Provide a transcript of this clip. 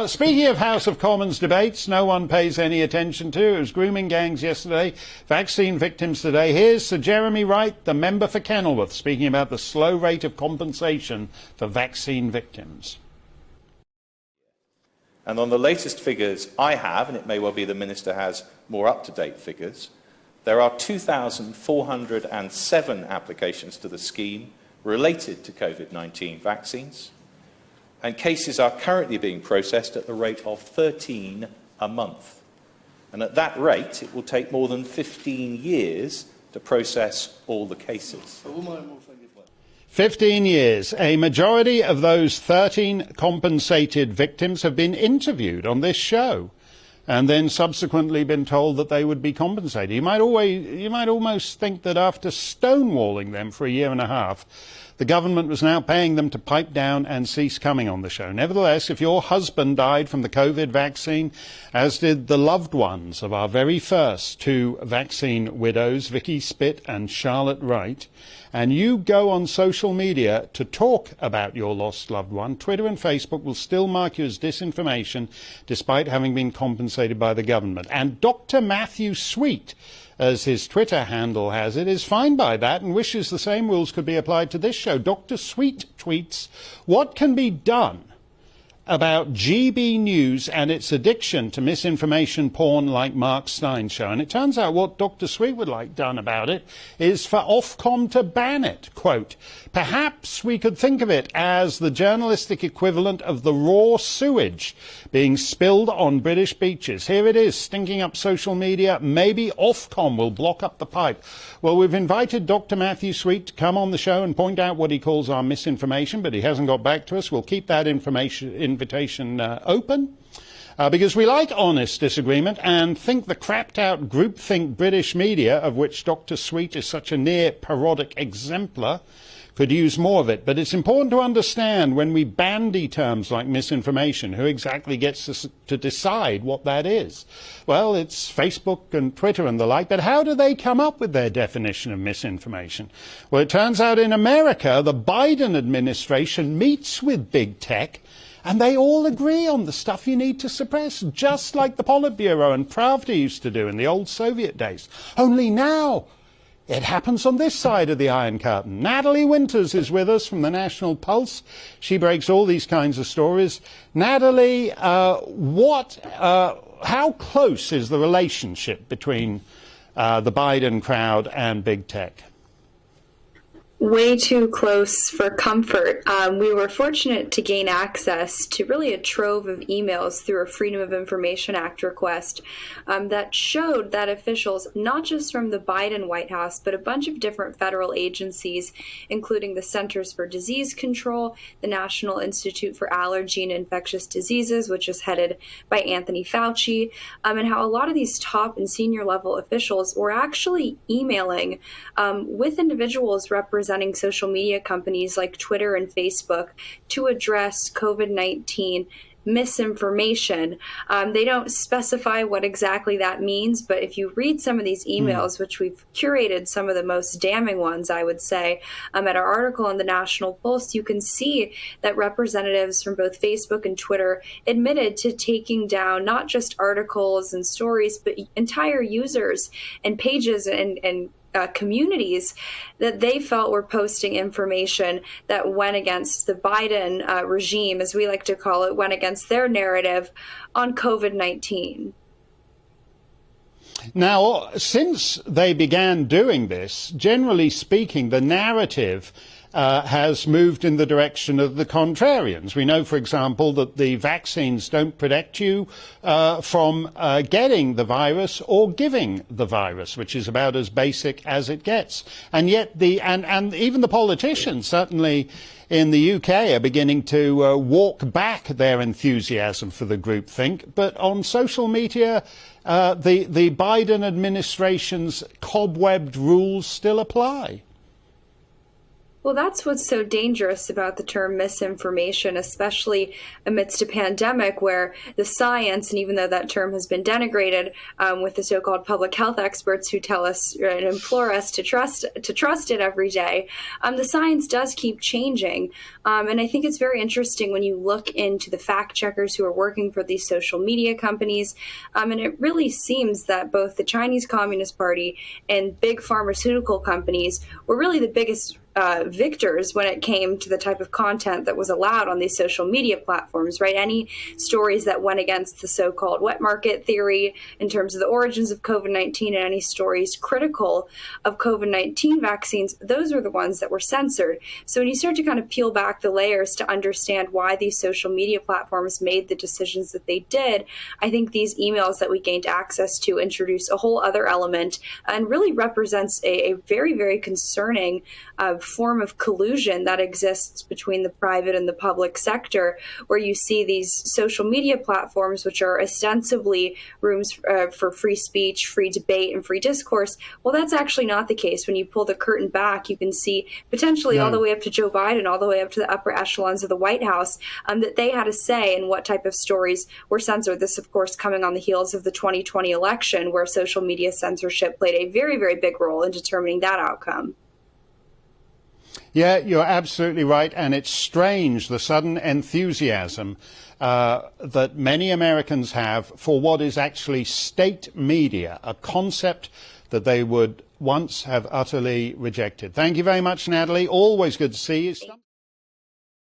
Speaking of House of Commons debates, no one pays any attention to. It was grooming gangs yesterday, vaccine victims today. Here's Sir Jeremy Wright, the member for Kenilworth, speaking about the slow rate of compensation for vaccine victims. And on the latest figures I have, and it may well be the Minister has more up-to-date figures, there are 2,407 applications to the scheme related to COVID-19 vaccines, and cases are currently being processed at the rate of 13 a month. And at that rate, it will take more than 15 years to process all the cases. 15 years. A majority of those 13 compensated victims have been interviewed on this show and then subsequently been told that they would be compensated. You might almost think that after stonewalling them for a year and a half, the government was now paying them to pipe down and cease coming on the show. Nevertheless, if your husband died from the COVID vaccine, as did the loved ones of our very first two vaccine widows, Vicky Spitt and Charlotte Wright, and you go on social media to talk about your lost loved one, Twitter and Facebook will still mark you as disinformation despite having been compensated by the government. And Dr. Matthew Sweet, as his Twitter handle has it, is fined by that and wishes the same rules could be applied to this show. Dr. Sweet tweets, "What can be done about GBNews and its addiction to misinformation porn like Mark Steyn show?" And it turns out what Dr. Sweet would like done about it is for Ofcom to ban it. Quote, "Perhaps we could think of it as the journalistic equivalent of the raw sewage being spilled on British beaches. Here it is, stinking up social media. Maybe Ofcom will block up the pipe." Well, we've invited Dr. Matthew Sweet to come on the show and point out what he calls our misinformation, but he hasn't got back to us. We'll keep that invitation open because we like honest disagreement and think the crapped out groupthink British media, of which Dr. Sweet is such a near parodic exemplar, could use more of it. But it's important to understand when we bandy terms like misinformation, who exactly gets to decide what that is? Well, it's Facebook and Twitter and the like, but how do they come up with their definition of misinformation? Well, it turns out in America, the Biden administration meets with big tech and they all agree on the stuff you need to suppress, just like the Politburo and Pravda used to do in the old Soviet days. Only now, it happens on this side of the Iron Curtain. Natalie Winters is with us from the National Pulse. She breaks all these kinds of stories. Natalie, how close is the relationship between the Biden crowd and big tech? Way too close for comfort. We were fortunate to gain access to really a trove of emails through a Freedom of Information Act request that showed that officials, not just from the Biden White House, but a bunch of different federal agencies, including the Centers for Disease Control, the National Institute for Allergy and Infectious Diseases, which is headed by Anthony Fauci, and how a lot of these top and senior level officials were actually emailing with individuals representing social media companies like Twitter and Facebook to address COVID-19 misinformation. They don't specify what exactly that means, but if you read some of these emails, which we've curated some of the most damning ones, I would say, at our article in the National Pulse, you can see that representatives from both Facebook and Twitter admitted to taking down not just articles and stories, but entire users and pages and communities that they felt were posting information that went against the Biden regime, as we like to call it, went against their narrative on COVID-19. Now, since they began doing this, generally speaking, the narrative has moved in the direction of the contrarians. We know, for example, that the vaccines don't protect you from getting the virus or giving the virus, which is about as basic as it gets. And yet and even the politicians, certainly in the UK, are beginning to walk back their enthusiasm for the groupthink. But on social media, the Biden administration's cobwebbed rules still apply. Well, that's what's so dangerous about the term misinformation, especially amidst a pandemic where the science, and even though that term has been denigrated with the so-called public health experts who tell us and implore us to trust it every day, the science does keep changing. And I think it's very interesting when you look into the fact checkers who are working for these social media companies. And it really seems that both the Chinese Communist Party and big pharmaceutical companies were really the biggest victors when it came to the type of content that was allowed on these social media platforms, right? Any stories that went against the so-called wet market theory in terms of the origins of COVID-19 and any stories critical of COVID-19 vaccines, those were the ones that were censored. So when you start to kind of peel back the layers to understand why these social media platforms made the decisions that they did, I think these emails that we gained access to introduce a whole other element and really represents a very, very concerning form of collusion that exists between the private and the public sector, where you see these social media platforms, which are ostensibly rooms for free speech, free debate, and free discourse. Well, that's actually not the case. When you pull the curtain back, you can see potentially all the way up to Joe Biden, all the way up to the upper echelons of the White House, that they had a say in what type of stories were censored. This, of course, coming on the heels of the 2020 election, where social media censorship played a very, very big role in determining that outcome. Yeah, you're absolutely right. And it's strange, the sudden enthusiasm that many Americans have for what is actually state media, a concept that they would once have utterly rejected. Thank you very much, Natalie. Always good to see you.